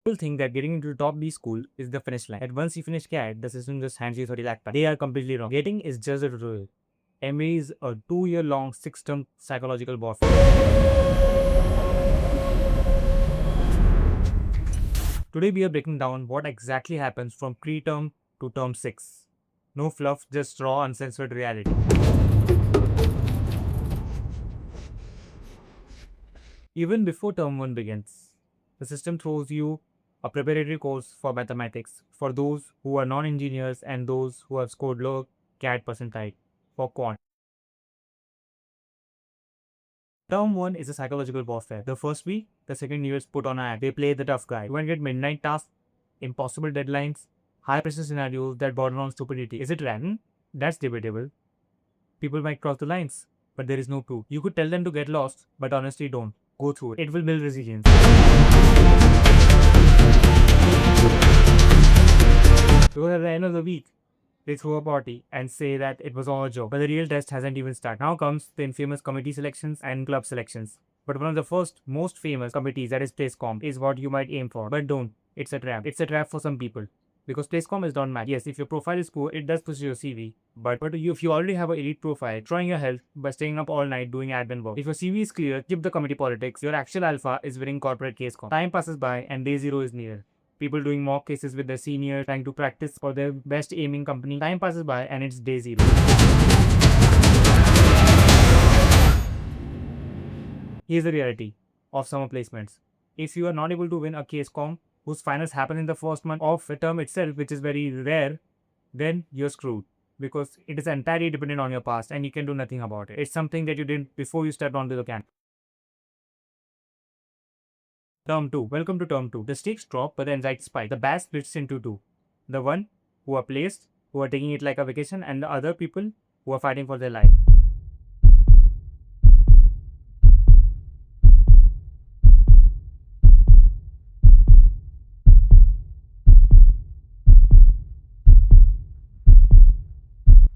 People think that getting into the top B school is the finish line. And once you finish CAT, the system just hands you 30 lakh. They are completely wrong. Getting is just a tutorial. MBA is a 2-year-long, 6-term psychological warfare. Today we are breaking down what exactly happens from pre-term to term 6. No fluff, just raw, uncensored reality. Even before term 1 begins, the system throws you a preparatory course for mathematics for those who are non-engineers and those who have scored low CAT percentile for quant. Term 1 is a psychological warfare. The first week, the second years put on an act. They play the tough guy. You won't get midnight tasks, impossible deadlines, high pressure scenarios that border on stupidity. Is it random? That's debatable. People might cross the lines, but there is no proof. You could tell them to get lost, but honestly don't. Go through it. It will build resilience. Because at the end of the week, they throw a party and say that it was all a joke. But the real test hasn't even started. Now comes the infamous committee selections and club selections. But one of the first, most famous committees, that is PlaceCom, is what you might aim for. But don't. It's a trap. It's a trap for some people. Because PlaceCom is not match. Yes, if your profile is poor, it does push your CV. But if you already have an elite profile, trying your health by staying up all night doing admin work. If your CV is clear, skip the committee politics. Your actual alpha is winning corporate CaseCom. Time passes by and day zero is near. People doing mock cases with their senior, trying to practice for their best aiming company. Time passes by and it's day zero. Here's the reality of summer placements. If you are not able to win a CaseCom whose finals happen in the first month of the term itself, which is very rare, then you're screwed. Because it is entirely dependent on your past and you can do nothing about it. It's something that you did before you stepped onto the camp. Term 2. Welcome to Term 2. The stakes drop, but the anxiety spikes. The batch splits into two. The one who are placed, who are taking it like a vacation, and the other people who are fighting for their life.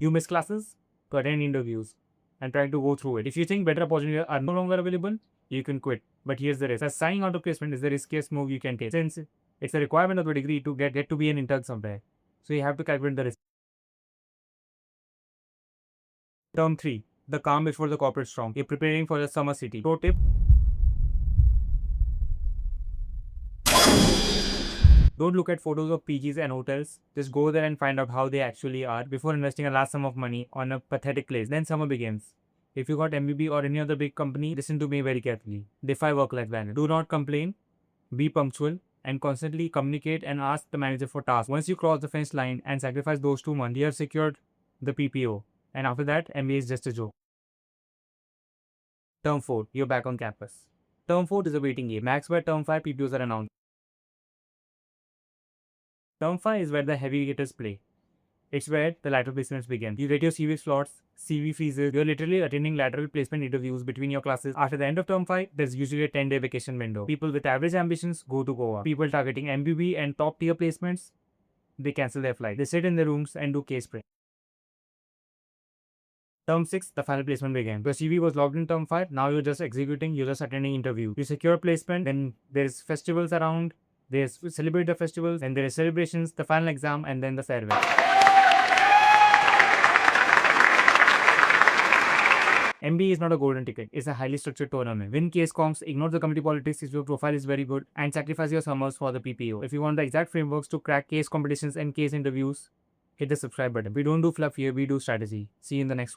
You miss classes to attend interviews and trying to go through it. If you think better opportunities are no longer available, you can quit. But here's the risk. As signing out of placement is the riskiest move you can take, since it's a requirement of the degree to get to be an intern somewhere. So you have to calculate the risk. Term 3. The calm before the corporate storm. You're preparing for the summer city. Pro tip. Don't look at photos of PGs and hotels. Just go there and find out how they actually are before investing a large sum of money on a pathetic place. Then summer begins. If you got MBB or any other big company, listen to me very carefully. Defy work-life balance. Do not complain. Be punctual and constantly communicate and ask the manager for tasks. Once you cross the finish line and sacrifice those 2 months, you have secured the PPO. And after that, MBA is just a joke. Term 4. You're back on campus. Term 4 is a waiting game. Max by Term 5 PPOs are announced. Term 5 is where the heavy hitters play. It's where the lateral placements begin. You get your CV slots, CV freezes. You're literally attending lateral placement interviews between your classes. After the end of Term 5, there's usually a 10-day vacation window. People with average ambitions go to Goa. People targeting MBB and top tier placements, they cancel their flight. They sit in their rooms and do case prep. Term 6, the final placement began. Your CV was logged in Term 5, now you're just executing, you're just attending interview. You secure placement, then there's festivals around, there's celebrate the festivals, and there is celebrations, the final exam, and then the farewell. MBA is not a golden ticket, it's a highly structured tournament. Win case comps, ignore the committee politics if your profile is very good, and sacrifice your summers for the PPO. If you want the exact frameworks to crack case competitions and case interviews, hit the subscribe button. We don't do fluff here, we do strategy. See you in the next one.